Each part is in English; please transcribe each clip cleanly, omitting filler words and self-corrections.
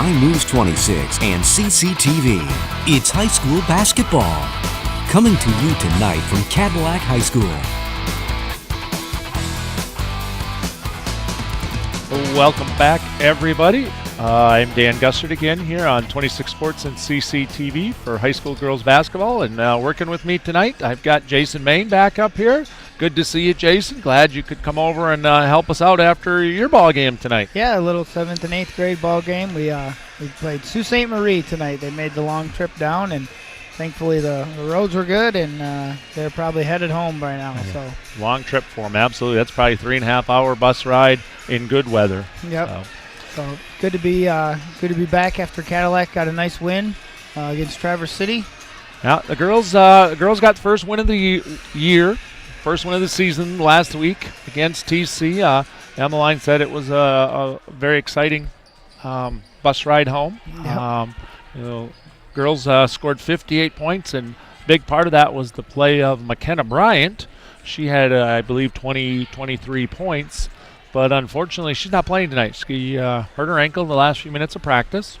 My News 26 and CCTV. It's high school basketball. Coming to you tonight from Cadillac High School. Welcome back, everybody. I'm Dan Gussert again here on 26 Sports and CCTV for high school girls basketball. And working with me tonight, I've got Jason Main back up here. Good to see you, Jason. Glad you could come over and help us out after your ball game tonight. Yeah, a little 7th and 8th grade ball game. We played Sault Ste. Marie tonight. They made the long trip down, and thankfully the roads were good, and they're probably headed home by now. Yeah. So long trip for them, absolutely. That's probably 3.5-hour bus ride in good weather. Yep. So good to be back after Cadillac got a nice win against Traverse City. Now the girls got the first win of the year. First win of the season last week against TC. Emmeline said it was a very exciting bus ride home. Yep. Girls scored 58 points, and big part of that was the play of McKenna Bryant. She had, I believe, 23 points, but unfortunately she's not playing tonight. She hurt her ankle in the last few minutes of practice.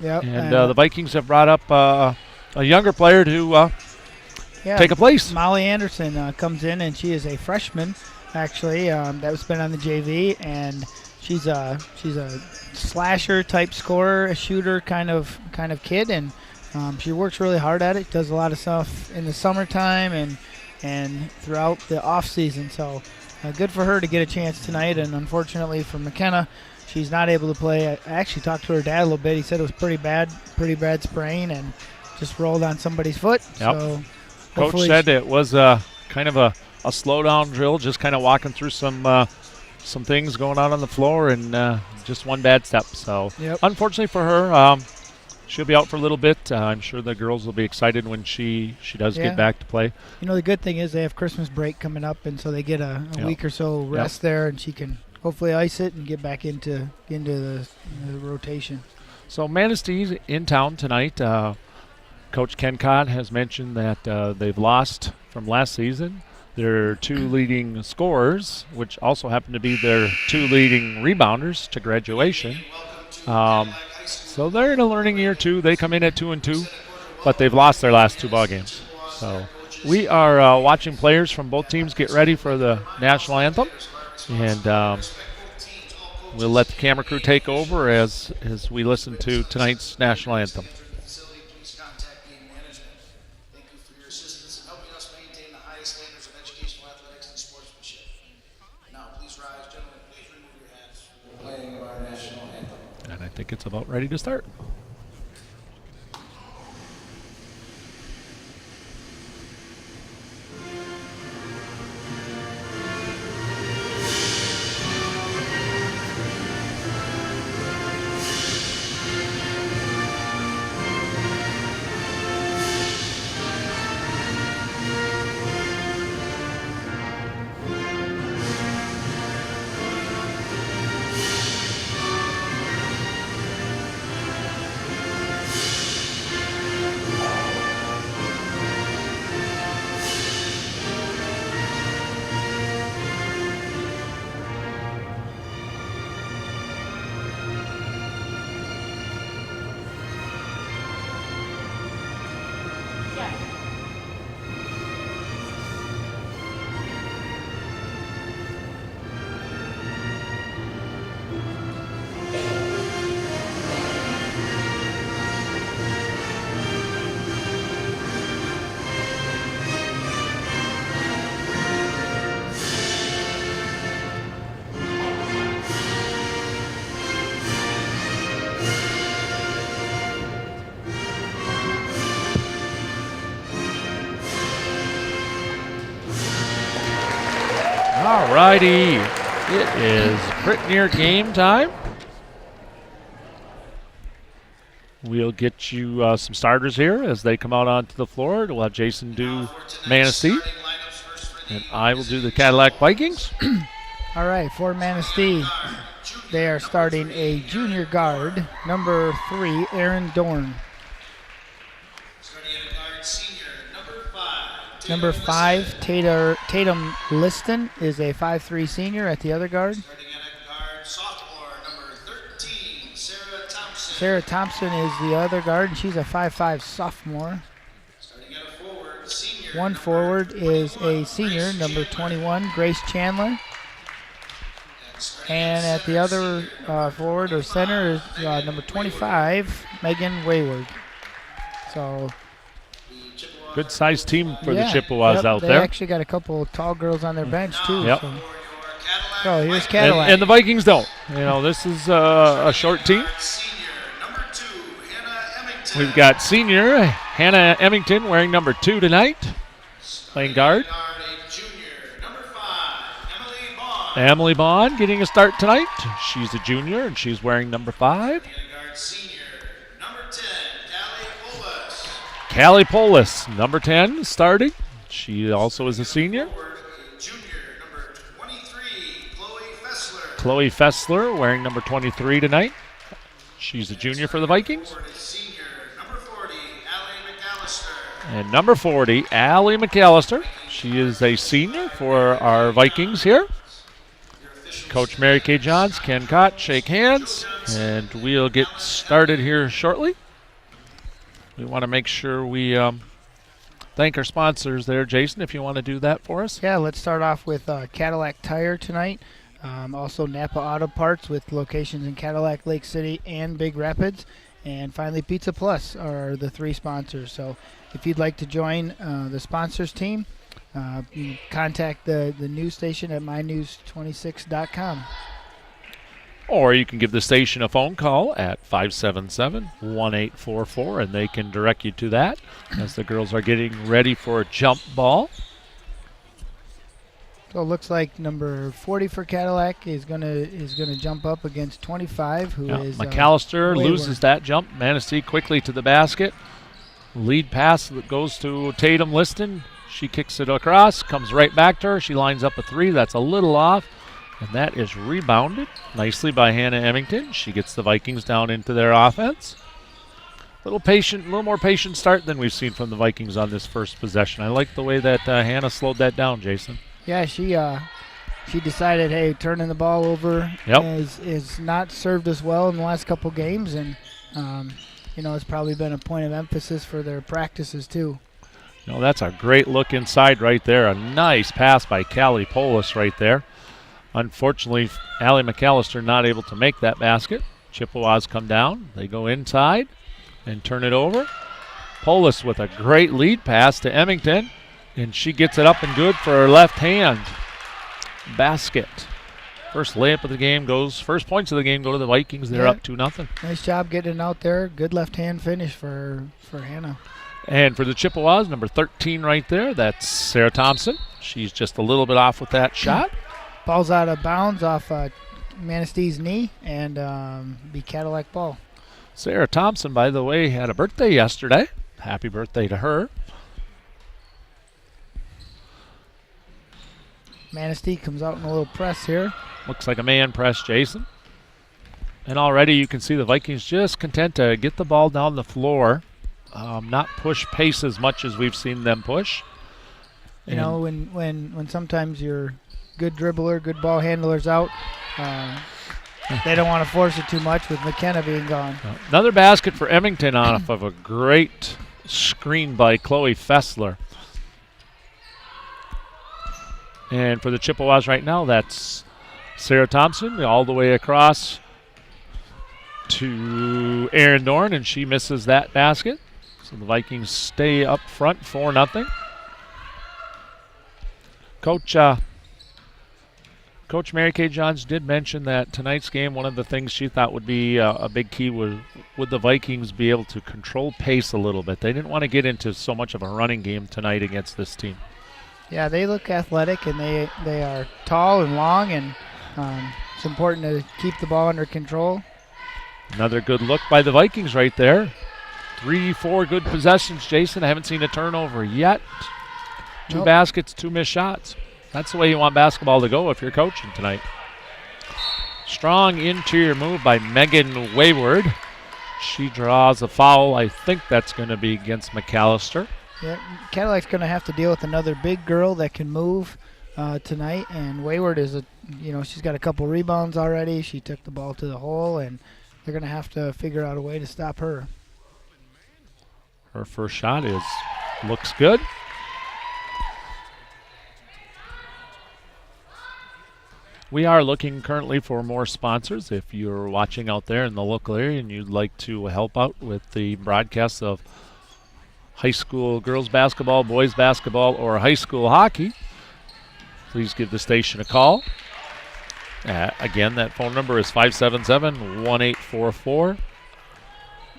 Yep. And the Vikings have brought up a younger player to take a place. Molly Anderson comes in, and she is a freshman, actually. That's been on the JV, and she's a slasher type scorer, a shooter kind of kid, and she works really hard at it. Does a lot of stuff in the summertime and throughout the off season. So good for her to get a chance tonight. And unfortunately for McKenna, she's not able to play. I actually talked to her dad a little bit. He said it was pretty bad sprain and just rolled on somebody's foot. Yep. So Coach said it was kind of a slow down drill, just kind of walking through some things going on the floor, and just one bad step. So yep. Unfortunately for her, she'll be out for a little bit. I'm sure the girls will be excited when she does get back to play. The good thing is they have Christmas break coming up, and so they get a week or so rest there, and she can hopefully ice it and get back into the rotation. So Manistee's in town tonight. Coach Kencott has mentioned that they've lost from last season their 2 leading scorers, which also happen to be their 2 leading rebounders to graduation. So they're in a learning year too. They come in at 2-2, but they've lost their last 2 ball games. So we are watching players from both teams get ready for the national anthem, and we'll let the camera crew take over as we listen to tonight's national anthem. I think it's about ready to start. All righty, it is pretty near game time. We'll get you some starters here as they come out onto the floor. We'll have Jason do Manistee, and I will do the Cadillac Vikings. All right, for Manistee, they are starting a junior guard, number 3, Aaron Dorn. Number 5, Tatum Liston is a 5'3" senior at the other guard. Sarah Thompson is the other guard, and she's a 5'5" sophomore. One forward is a senior, number 21, Grace Chandler. And at the other forward or center is number 25, Megan Wayward. So good sized team for the Chippewas out they there. They actually got a couple of tall girls on their bench too. Yep. So here's Cadillac. And the Vikings don't. This is a short team. We've got senior Hannah Emmington wearing number 2 tonight, playing guard. Emily Bond getting a start tonight. She's a junior, and she's wearing number 5. Callie Polis, number 10, starting. She also is a senior. Chloe Fessler wearing number 23 tonight. She's a junior for the Vikings. And number 40, Allie McAllister. She is a senior for our Vikings here. Coach Mary Kay Johns, Ken Cott, shake hands, and we'll get started here shortly. We want to make sure we thank our sponsors there. Jason, if you want to do that for us. Yeah, let's start off with Cadillac Tire tonight. Also Napa Auto Parts with locations in Cadillac, Lake City, and Big Rapids. And finally, Pizza Plus are the 3 sponsors. So if you'd like to join the sponsors team, you can contact the news station at mynews26.com. Or you can give the station a phone call at 577-1844, and they can direct you to that as the girls are getting ready for a jump ball. So it looks like number 40 for Cadillac is gonna jump up against 25, who is McAllister loses that jump. Manistee quickly to the basket. Lead pass that goes to Tatum Liston. She kicks it across, comes right back to her. She lines up a 3. That's a little off, and that is rebounded nicely by Hannah Emmington. She gets the Vikings down into their offense. A little more patient start than we've seen from the Vikings on this first possession. I like the way that Hannah slowed that down, Jason. Yeah, she decided, hey, turning the ball over is not served us well in the last couple games, and it's probably been a point of emphasis for their practices too. That's a great look inside right there. A nice pass by Callie Polis right there. Unfortunately, Allie McAllister not able to make that basket. Chippewas come down. They go inside and turn it over. Polis with a great lead pass to Emmington, and she gets it up and good for her left hand. Basket. First layup of the game first points of the game go to the Vikings. They're up 2-0. Nice job getting out there. Good left hand finish for Hannah. And for the Chippewas, number 13 right there, that's Sarah Thompson. She's just a little bit off with that shot. Ball's out of bounds off Manistee's knee, and be Cadillac ball. Sarah Thompson, by the way, had a birthday yesterday. Happy birthday to her. Manistee comes out in a little press here. Looks like a man press, Jason. And already you can see the Vikings just content to get the ball down the floor. Not push pace as much as we've seen them push. When sometimes your good dribbler, good ball handler's out, they don't want to force it too much with McKenna being gone. Another basket for Emmington off of a great screen by Chloe Fessler. And for the Chippewas right now, that's Sarah Thompson all the way across to Erin Dorn, and she misses that basket. So the Vikings stay up front 4-0. Coach Mary Kay Johns did mention that tonight's game, one of the things she thought would be a big key would the Vikings be able to control pace a little bit. They didn't want to get into so much of a running game tonight against this team. Yeah, they look athletic, and they are tall and long, and it's important to keep the ball under control. Another good look by the Vikings right there. 3-4 good possessions, Jason. I haven't seen a turnover yet. Two baskets, 2 missed shots. That's the way you want basketball to go if you're coaching tonight. Strong interior move by Megan Wayward. She draws a foul. I think that's going to be against McAllister. Yeah, Cadillac's going to have to deal with another big girl that can move tonight, and Wayward is she's got a couple rebounds already. She took the ball to the hole, and they're going to have to figure out a way to stop her. Her first shot looks good. We are looking currently for more sponsors. If you're watching out there in the local area and you'd like to help out with the broadcasts of high school girls basketball, boys basketball, or high school hockey, please give the station a call. Again, that phone number is 577-1844.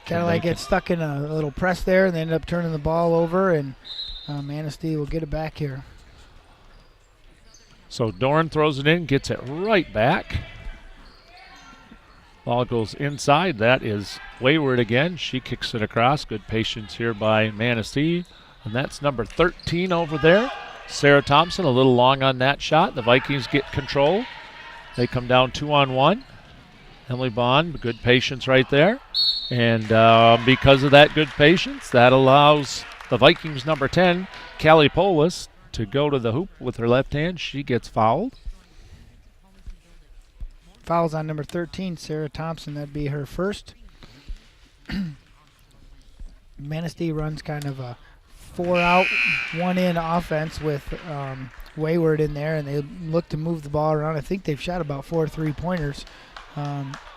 Cadillac gets stuck in a little press there, and they end up turning the ball over, and Manistee will get it back here. So Doran throws it in, gets it right back. Ball goes inside. That is Wayward again. She kicks it across. Good patience here by Manistee. And that's number 13 over there. Sarah Thompson a little long on that shot. The Vikings get control. They come down 2-on-1. Emily Bond, good patience right there. And because of that good patience, that allows the Vikings number 10, Callie Polis, to go to the hoop with her left hand. She gets fouled. Fouls on number 13, Sarah Thompson. That'd be her first. Manistee runs kind of a 4-out, 1-in offense with Wayward in there, and they look to move the ball around. I think they've shot about 4 3-pointers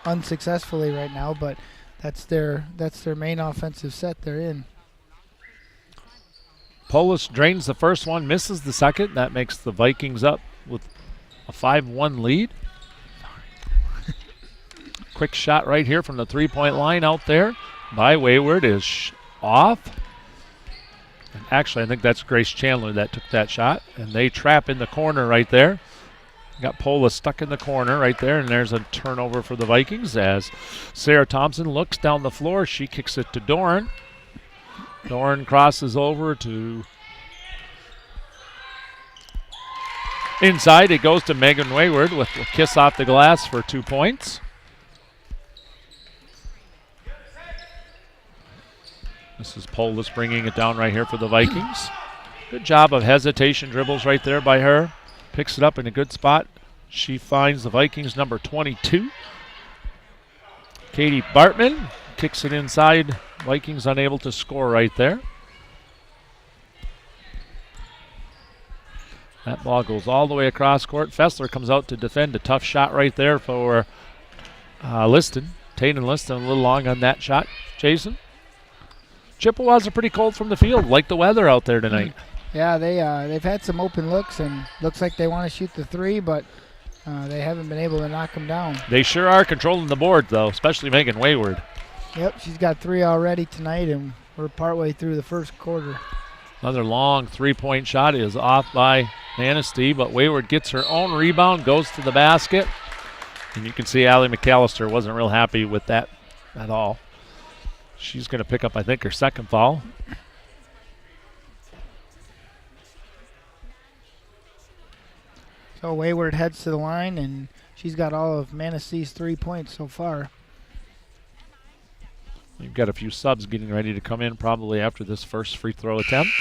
unsuccessfully right now, but that's their main offensive set they're in. Polis drains the first one, misses the second. That makes the Vikings up with a 5-1 lead. Quick shot right here from the three-point line out there by Wayward is off. And actually, I think that's Grace Chandler that took that shot. And they trap in the corner right there. Got Polis stuck in the corner right there, and there's a turnover for the Vikings as Sarah Thompson looks down the floor. She kicks it to Doran. Doran crosses over to inside. It goes to Megan Wayward with a kiss off the glass for 2 points. This is Polis bringing it down right here for the Vikings. Good job of hesitation dribbles right there by her. Picks it up in a good spot. She finds the Vikings number 22. Katie Bartman kicks it inside. Vikings unable to score right there. That ball goes all the way across court. Fessler comes out to defend. A tough shot right there for Liston. Tatum Liston a little long on that shot. Jason? Chippewas are pretty cold from the field, like the weather out there tonight. Yeah, they've had some open looks, and looks like they want to shoot the three, but they haven't been able to knock them down. They sure are controlling the board, though, especially Megan Wayward. Yep, she's got 3 already tonight, and we're partway through the first quarter. Another long three-point shot is off by Manistee, but Wayward gets her own rebound, goes to the basket. And you can see Allie McAllister wasn't real happy with that at all. She's going to pick up, I think, her second foul. So Wayward heads to the line, and she's got all of Manistee's 3 points so far. You've got a few subs getting ready to come in probably after this first free throw attempt.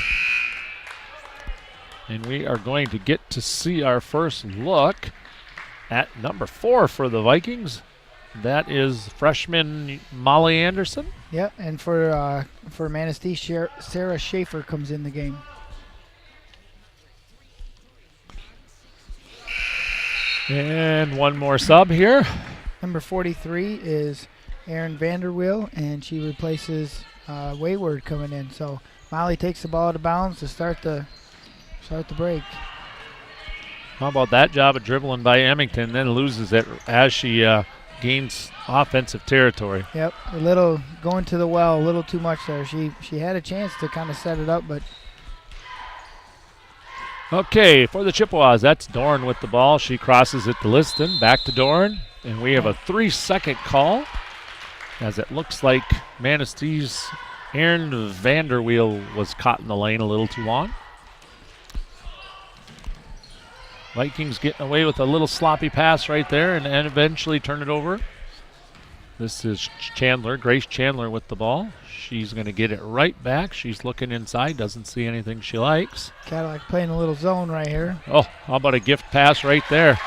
And we are going to get to see our first look at number 4 for the Vikings. That is freshman Molly Anderson. Yep, and for Manistee, Sarah Schaefer comes in the game. And one more sub here. Number 43 is Erin Vanderweel, and she replaces Wayward coming in. So Molly takes the ball out of bounds to start the break. How about that job of dribbling by Emmington, then loses it as she gains offensive territory. Yep, a little going to the well, a little too much there. She had a chance to kind of set it up, but. Okay, for the Chippewas, that's Doran with the ball. She crosses it to Liston, back to Doran, and we have a 3-second call as it looks like Manistee's Erin Vanderweel was caught in the lane a little too long. Vikings getting away with a little sloppy pass right there and eventually turn it over. This is Chandler, Grace Chandler with the ball. She's going to get it right back. She's looking inside, doesn't see anything she likes. Cadillac playing a little zone right here. Oh, how about a gift pass right there?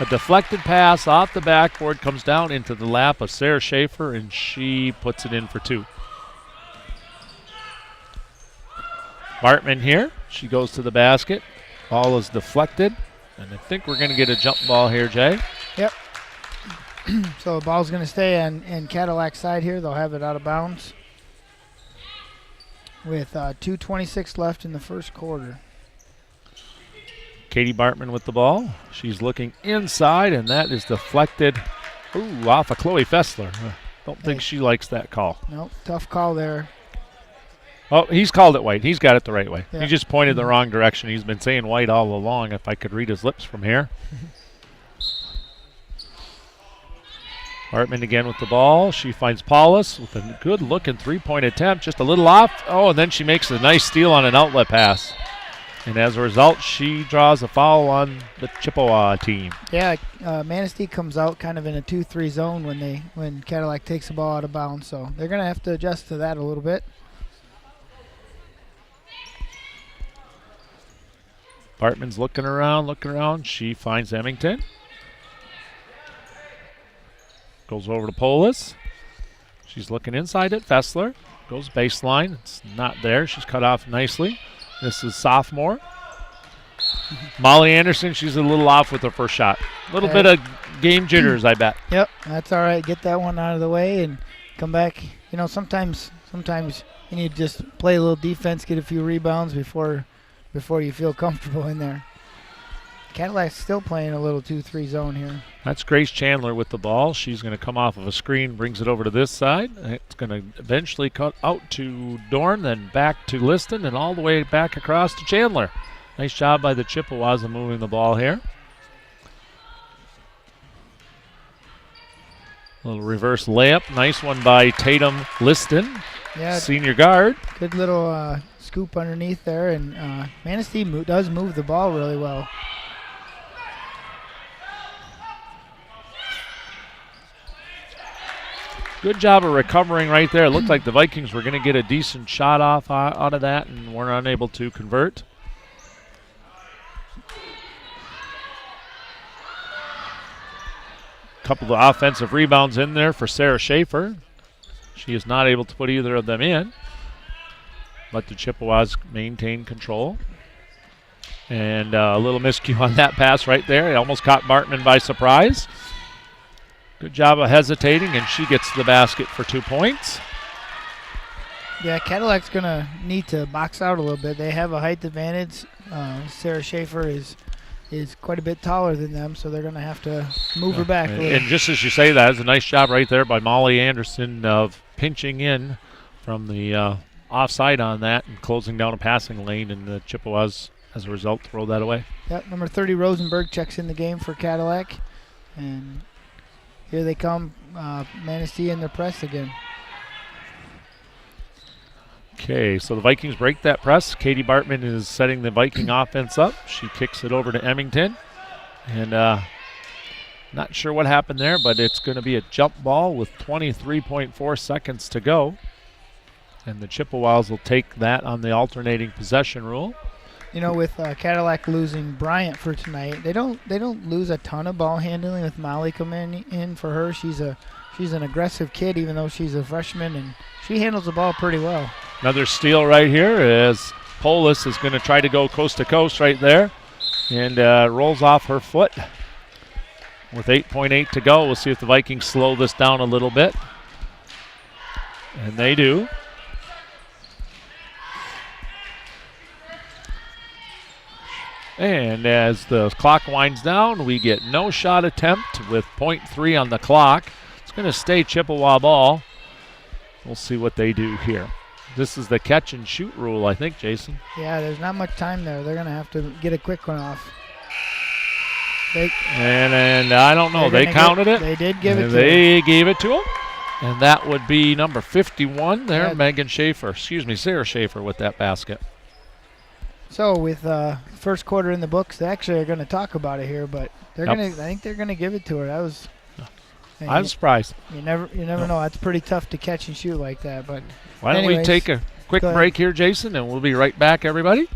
A deflected pass off the backboard comes down into the lap of Sarah Schaefer, and she puts it in for 2. Bartman here. She goes to the basket. Ball is deflected, and I think we're going to get a jump ball here, Jay. Yep. So the ball's going to stay in Cadillac's side here. They'll have it out of bounds with 2:26 left in the first quarter. Katie Bartman with the ball. She's looking inside, and that is deflected. Ooh, off of Chloe Fessler. Don't think she likes that call. Nope, tough call there. Oh, he's called it white. He's got it the right way. Yeah. He just pointed the wrong direction. He's been saying white all along, if I could read his lips from here. Bartman again with the ball. She finds Paulus with a good-looking three-point attempt. Just a little off. Oh, and then she makes a nice steal on an outlet pass. And as a result, she draws a foul on the Chippewa team. Yeah, Manistee comes out kind of in a 2-3 zone when Cadillac takes the ball out of bounds. So they're going to have to adjust to that a little bit. Bartman's looking around. She finds Emmington. Goes over to Polis. She's looking inside at Fessler. Goes baseline. It's not there. She's cut off nicely. This is sophomore. Molly Anderson, she's a little off with her first shot. A little bit of game jitters, I bet. Yep, that's all right. Get that one out of the way and come back. You know, sometimes you need to just play a little defense, get a few rebounds before you feel comfortable in there. Cadillac's still playing a little 2-3 zone here. That's Grace Chandler with the ball. She's going to come off of a screen, brings it over to this side. It's going to eventually cut out to Dorn, then back to Liston, and all the way back across to Chandler. Nice job by the Chippewas of moving the ball here. A little reverse layup. Nice one by Tatum Liston, senior guard. Good little scoop underneath there, and Manistee does move the ball really well. Good job of recovering right there. It looked like the Vikings were going to get a decent shot off out of that and were unable to convert. Couple of offensive rebounds in there for Sarah Schaefer. She is not able to put either of them in, but the Chippewas maintain control. And a little miscue on that pass right there. It almost caught Bartman by surprise. Good job of hesitating, and she gets the basket for 2 points. Yeah, Cadillac's going to need to box out a little bit. They have a height advantage. Sarah Schaefer is quite a bit taller than them, so they're going to have to move her back a little. And just as you say that, it's a nice job right there by Molly Anderson of pinching in from the offside on that and closing down a passing lane, and the Chippewas, as a result, throw that away. Yep, number 30 Rosenberg checks in the game for Cadillac, and here they come, Manistee in their press again. Okay, so the Vikings break that press. Katie Bartman is setting the Viking offense up. She kicks it over to Emmington. And not sure what happened there, but it's going to be a jump ball with 23.4 seconds to go. And the Chippewas will take that on the alternating possession rule. You know, with Cadillac losing Bryant for tonight, they don't lose a ton of ball handling with Molly coming in for her. She's an aggressive kid, even though she's a freshman, and she handles the ball pretty well. Another steal right here as Polis is going to try to go coast to coast right there, and rolls off her foot. With 8.8 to go, we'll see if the Vikings slow this down a little bit, and they do. And as the clock winds down, we get no shot attempt with 0.3 on the clock. It's going to stay Chippewa ball. We'll see what they do here. This is the catch and shoot rule, I think, Jason. Yeah, there's not much time there. They're going to have to get a quick one off. And I don't know. They counted it. They did give it to They gave it to him. And that would be number 51 there, Sarah Schaefer with that basket. So with first quarter in the books, they actually are going to talk about it here, but I think they're going to give it to her. That was. I'm surprised. You never know. That's pretty tough to catch and shoot like that. But why don't we take a quick break here, Jason, and we'll be right back, everybody.